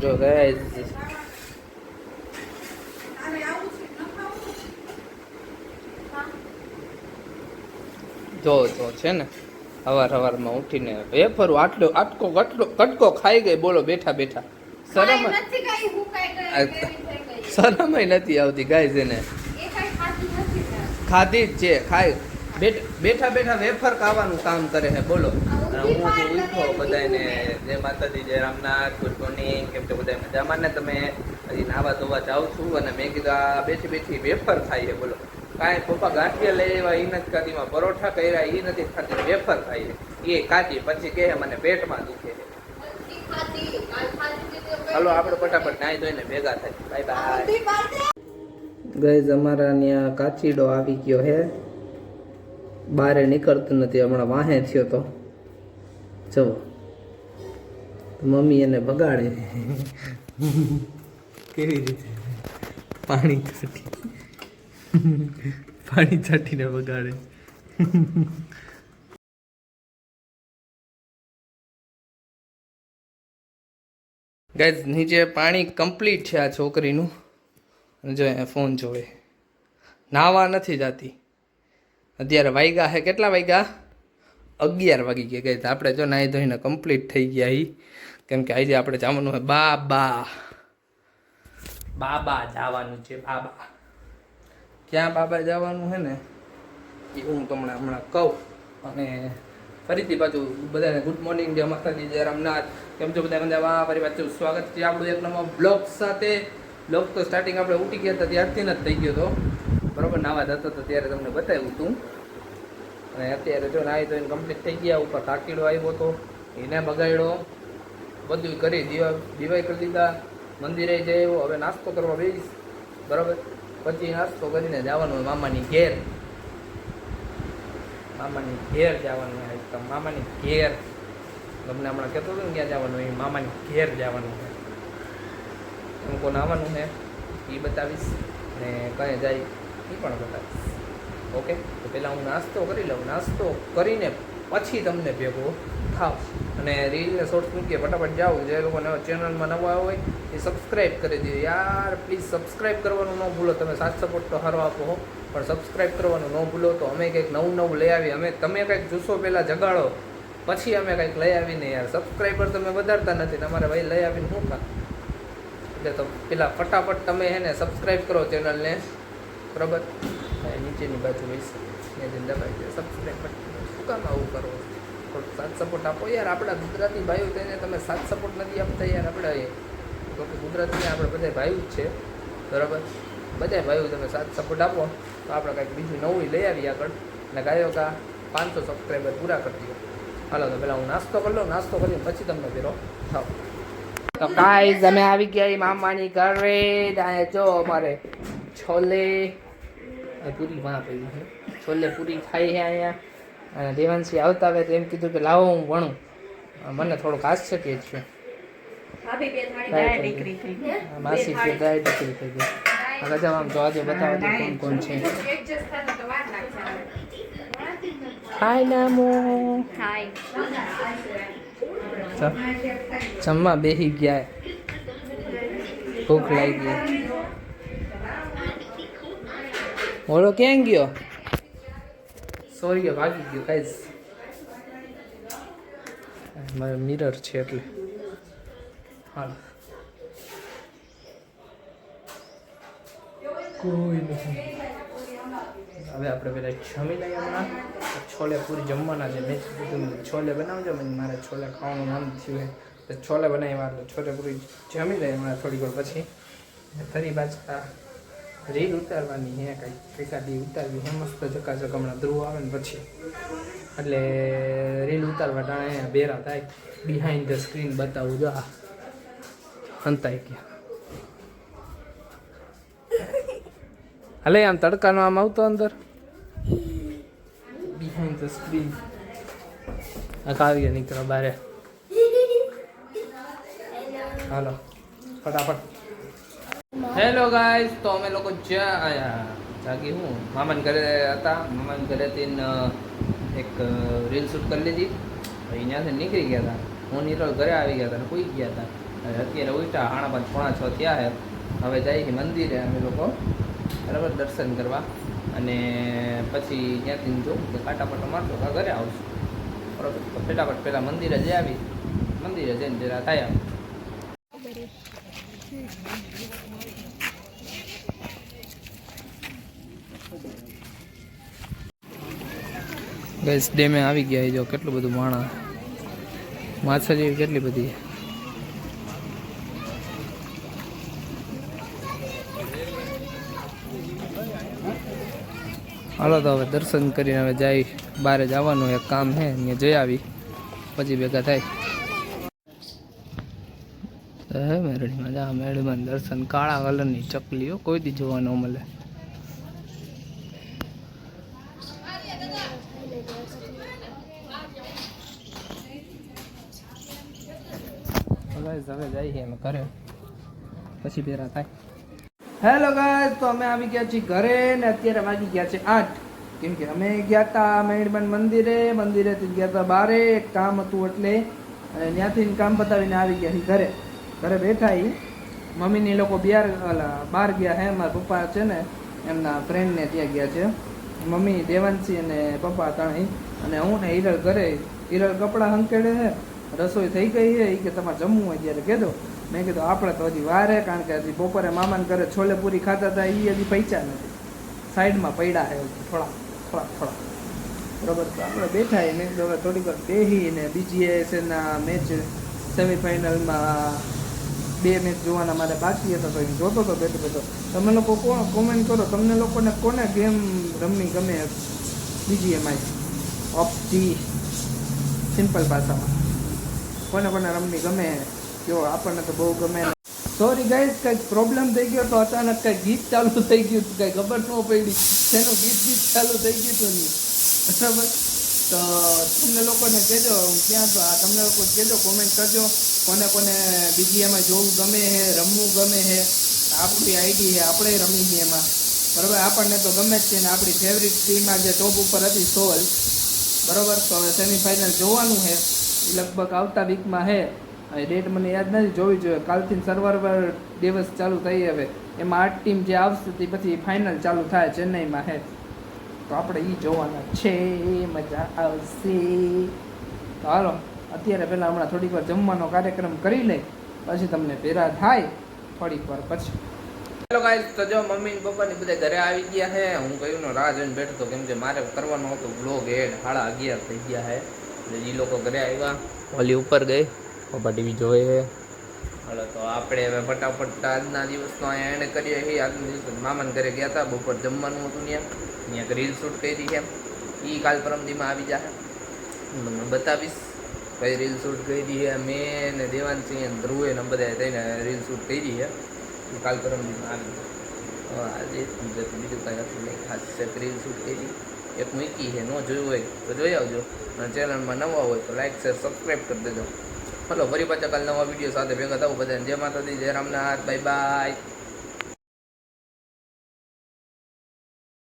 જો ગાઈસ જો તો છે ને સવારમાં ઉઠીને વેફર આટકો કટકો ખાઈ ગઈ બોલો બેઠા બેઠા શરમય નથી આવતી ગાઈસ એને ખાધી જ છે ખાઈ બેઠા બેઠા વેફર ખાવાનું કામ કરે છે બોલો. હું ઉઠો બધાને જય માતાજી જય રામનાથ ગુડ મોર્નિંગ કેમ કે બધા મજામાં ને તમે હજી નાવા ધોવા જાઉં છું અને મેં કીધું આ બેઠી બેઠી વેફર ખાઈ છે બોલો. કાંઈ પપ્પા ગાંઠિયા લઈ આવ્યા એ નથી ખાધીમાં પરોઠા કર્યા એ નથી ખાધી વેફર ખાઈ છે એ ખાધી પછી કહે મને પેટમાં દુખે છે. હાલો આપણે ફટાફટ નાઈ ધોઈને ભેગા થાય બાય બાય. ગઈઝ અમારા ત્યાં કાચીડો આવી ગયો હે બારે નીકળતું નથી હમણાં વાહે થયો તો જો મમ્મી એને બગાડે કેવી રીતે પાણી છાંટીને બગાડે. ગાઈઝ નીચે પાણી કમ્પ્લીટ છે આ છોકરીનું જો ફોન જોવે નાવા નથી જાતી. અત્યારે વાગ્યા હે કેટલા વાગ્યા 11 વાગી ગયા. ગઈ આપણે જો નાહી ધોઈને કમ્પ્લીટ થઈ ગયા એ કેમ કે આજે આપણે જવાનું હોય બાબા જવાનું છે બાબા. ક્યાં બાબા જવાનું છે ને એ હું તમને હમણાં કહું. અને ફરીથી પાછું બધાને ગુડ મોર્નિંગ જય માતાજી જય રામનાથ કેમ છો બધા મજામાં. ફરી પાછું સ્વાગત છે આપણું એક નવા બ્લોગ સાથે. બ્લોગ તો સ્ટાર્ટિંગ આપણે ઉઠી ગયા હતા ત્યારથી જ થઈ ગયો હતો બરાબર. નાવા જતો હતો ત્યારે તમને બતાવ્યું હતું અને અત્યારે જો નાહી ધોઈને કમ્પ્લીટ થઈ ગયા. ઉપર કાકીડો આવ્યો હતો એને બગાડ્યો બધું કરી દિવાઈ કરી દીધા. મંદિરે જયો હવે નાસ્તો કરવા બેસીશ બરાબર. પછી નાસ્તો કરીને જવાનું મામાની ઘેર જવાનું હોય તો મામાની ઘેર તમને હમણાં કહેતો હતો ને ક્યાં જવાનું હોય મામાની ઘેર જવાનું છે. એમ કોને આવવાનું છે એ બતાવીશ ને કઈ જાય એ પણ બતાવીશ. ઓકે તો પહેલાં હું નાસ્તો કરી લઉં. નાસ્તો કરીને પછી તમને ભેગો થાવ અને રીલને શોર્ટ્સ મૂકીએ ફટાફટ જાઓ. જે લોકોને ચેનલમાં નવા હોય એ સબસ્ક્રાઈબ કરી દો યાર પ્લીઝ. સબસ્ક્રાઈબ કરવાનું ન ભૂલો. તમે સાથ સપોર્ટ તો સારો આપો હો પણ સબસ્ક્રાઈબ કરવાનું ન ભૂલો. તો અમે કંઈક નવું લઈ આવીએ. તમે કંઈક જુસ્સો પહેલાં જગાડો પછી અમે કંઈક લઈ આવીને યાર. સબસ્ક્રાઈબર તમે વધારતા નથી તમારે ભાઈ લઈ આવીને શું કામ. એટલે તો પેલા ફટાફટ તમે હે ને સબસ્ક્રાઈબ કરો ચેનલને બરાબર. નીચેની બાજુ હોય દબાઈ જાય સબસ્ક્રાઈબ બટન. શું કામ આવું કરો થોડુંક સાથ સપોર્ટ આપો યાર. આપણા ગુજરાતી ભાઈઓ તેને તમે સાથ સપોર્ટ નથી આપતા યાર. આપણે તો કે ગુજરાતી આપણે બધા ભાઈઓ જ છે બરાબર. બધા ભાઈઓ તમે સાથ સપોર્ટ આપો તો આપણે કાંઈક બીજું નવું લઈ આવીએ આગળ અને ગાયો કા 500 સબસ્ક્રાઈબર પૂરા કરી દો. હાલો તો પહેલાં હું નાસ્તો કરી લઉં. નાસ્તો કરીને પછી તમને ફેરો થાવ. તો ગાઈઝ અમે આવી ગયા મામાની ઘરે. જો અમારે છોલે પૂરી માં પડી છે. છોલે પૂરી ખાઈ છે અહીંયા અને દેવાંશી આવતા આવે તો એમ કીધું કે લાવો હું ભણું. મને થોડુંક આશ્ચર્ય છે માસી કે ગાય દીકરી થઈ ગઈ. હવે જાવ આમ તો આજે બતાવો તો કોણ છે. હાય નામો જમવા બેસી ગયા. ભૂખ લાગી ગઈ. ઓલો ક્યાં ગયો? સોરી ભાગી ગયો ગાઈઝ. મારો મિરર છે એટલે હાલ કોઈ નથી. હવે આપણે પેલા જમી લઈએ. હમણાં છોલે પૂરી જમવાના છે. મેં કીધું છોલે બનાવજો. મને મારે છોલે ખાવાનું મન થયું તો છોલે બનાવ્યા એટલે છોલે પૂરી જમી લઈએ હમણાં થોડીક વાર પછી. ફરી પાછા રીલ ઉતારવાની હે કંઈક એકાદી ઉતારવી હે મસ્ત ચકાચક. હમણાં ધ્રુવ આવે ને પછી એટલે રીલ ઉતારવા ટાણે બેરા થાય. બિહાઇન્ડ ધ સ્ક્રીન બતાવું જો આ હંતાઈ ગયા. હલે આમ તડકાનો આમ આવતો અંદર બિહાઇન્ડ ધ સ્ક્રીન આવી ગયા નીકળો બારે. હાલો ફટાફટ. હેલો ગાઈસ તો અમે લોકો જ્યાં આયા જાગી હું મામાને ઘરે હતા. મામાને ઘરેથી એક રીલ શૂટ કરી લીધી. ત્યાંથી નીકળી ગયા હતા. હું નીરલ ઘરે આવી ગયા હતા ને કોઈ ગયા હતા. અત્યારે ઉલટા 5:30 થયા છે. હવે જાય છે મંદિરે અમે લોકો બરાબર દર્શન કરવા, અને પછી ત્યાંથી જો કે કાંટાપાટો મારતો ઘરે આવશું બરાબર. તો ફટાફટ પહેલાં મંદિરે જઈ આવી, મંદિરે જઈને જરા થાય. ગેસ ડેમે આવી ગયા. જો કેટલું બધું માણા, માછલીઓ કેટલી બધી. હાલો તો હવે દર્શન કરીને હવે જાય, બહાર જવાનું એક કામ છે ત્યાં જઈ આવી પછી ભેગા થાય. હે મેરડીમાં જા, મેરડીમાં દર્શન. કાળા કલરની ચકલીઓ કોઈ દી જોવા ન મળે. હવે જઈએ અમે ઘરે પછી ભેરા થાય. હેલો ગાઈસ, તો અમે આવી ગયા છીએ ઘરે ને અત્યારે વાગી ગયા છે 8. કેમ કે અમે ગયા હતા મેરડીમાં મંદિરેથી ગયા હતા બારે, એક કામ હતું એટલે, અને ત્યાંથી કામ પતાવીને આવી ગયા છીએ ઘરે. ઘરે બેઠા મમ્મીની લોકો બહાર ગયા હે. મારા પપ્પા છે ને એમના ફ્રેન્ડને ત્યાં ગયા છે. મમ્મી દેવાંશી અને પપ્પા ત્રણેય, અને હું ને હિરલ ઘરે. હિરલ કપડાં હંકેડે છે, રસોઈ થઈ ગઈ છે. એ કે તમારે જમવું હોય ત્યારે કહેજો. મેં કીધું આપણે તો હજી વાર હે, કારણ કે હજી બપોરે મામાને ઘરે છોલે પૂરી ખાતા હતા, એ હજી પૈસા નથી, સાઈડમાં પડ્યા છે થોડા બરોબર. તો આપણે બેઠા મેં કીધું હવે થોડીક વાર બેસીને BGSના મેચ સેમિફાઇનલમાં 2 મેચ જોવાના મારે બાકી હતા, તો એ જોતો હતો બેઠો. તમે લોકો કોમેન્ટ કરો, તમને લોકોને કોને ગેમ રમવી ગમે BGMI ઓફજી સિમ્પલ ભાષામાં, કોને રમવી ગમે? જો આપણને તો બહુ ગમે. સોરી ગાઈસ, કંઈક પ્રોબ્લેમ થઈ ગયો તો અચાનક કંઈક ગીત ચાલુ થઈ ગયું, કંઈ ખબર ન પડી તેનું ગીત ચાલુ થઈ ગયું હતું નહીં બરાબર. તો તમને લોકોને કહેજો ક્યાં તો તમને લોકો કહેજો, કોમેન્ટ કરજો કોને BGMI જોવું ગમે છે, રમવું ગમે છે. આપણી આઈડી છે, આપણે રમી છીએ એમાં બરાબર. આપણને તો ગમે જ છે ને, આપણી ફેવરિટ ટીમ આજે ટોપ ઉપર હતી સોલ બરાબર. તો હવે સેમિફાઇનલ જોવાનું છે, એ લગભગ આવતા વીકમાં છે. ડેટ મને યાદ નથી, જોવી જોઈએ. કાલથી સર્વર દિવસ ચાલુ થઈ, હવે એમાં 8 ટીમ જે આવશે તે પછી ફાઇનલ ચાલુ થાય ચેન્નઈમાં છે. તો આપણે એ જોવાના છે, મજા આવશે. તો હાલો અત્યારે પહેલાં હમણાં થોડીક વાર જમવાનો કાર્યક્રમ કરી લઈ, પછી તમને ભેરા થાય થોડીક વાર પછી. હેલો ગાઈસ, તો જો મમ્મી ને પપ્પાની બધા ઘરે આવી ગયા છે. હું કહ્યું ને રાહ જોઈને બેઠો હતો, કેમ કે મારે કરવાનો હતો બ્લોગ એડ. 11:30 થઈ ગયા છે એટલે એ લોકો ઘરે આવ્યા, ઓલી ઉપર ગઈ, પપ્પા ટીવી જોવે છે. હાલો તો આપણે હવે ફટાફટ આજના દિવસનો અહીંયા એન્ડ કરીએ છીએ. આજના દિવસ મામાને ઘરે ગયા હતા, બપોર જમવાનું હતું ત્યાં રીલ શૂટ કરી છે. એ કાલ પરમદીમાં આવી જાય, હું તમને બતાવીશ કઈ રીલ શૂટ કરી છે. મેં ને દેવાંશી અને ધ્રુવે ને બધા થઈને રીલ શૂટ કરી છે. એ કાલ પરમદીમાં આવી જાય. આજે બીજું કાંઈ હતું નહીં ખાસ છે. રીલ શૂટ કરી એક મૂકી છે, ન જોયું હોય તો જોઈ આવજો, અને ચેનલમાં નવા હોય તો લાઈક શેર સબસ્ક્રાઈબ કરી દેજો. હલો ફરી પાછા કાલ નવા વિડીયો સાથે ભેગા થવું. બધાને જય માતાજી, જય રામનાથ, બાય બાય.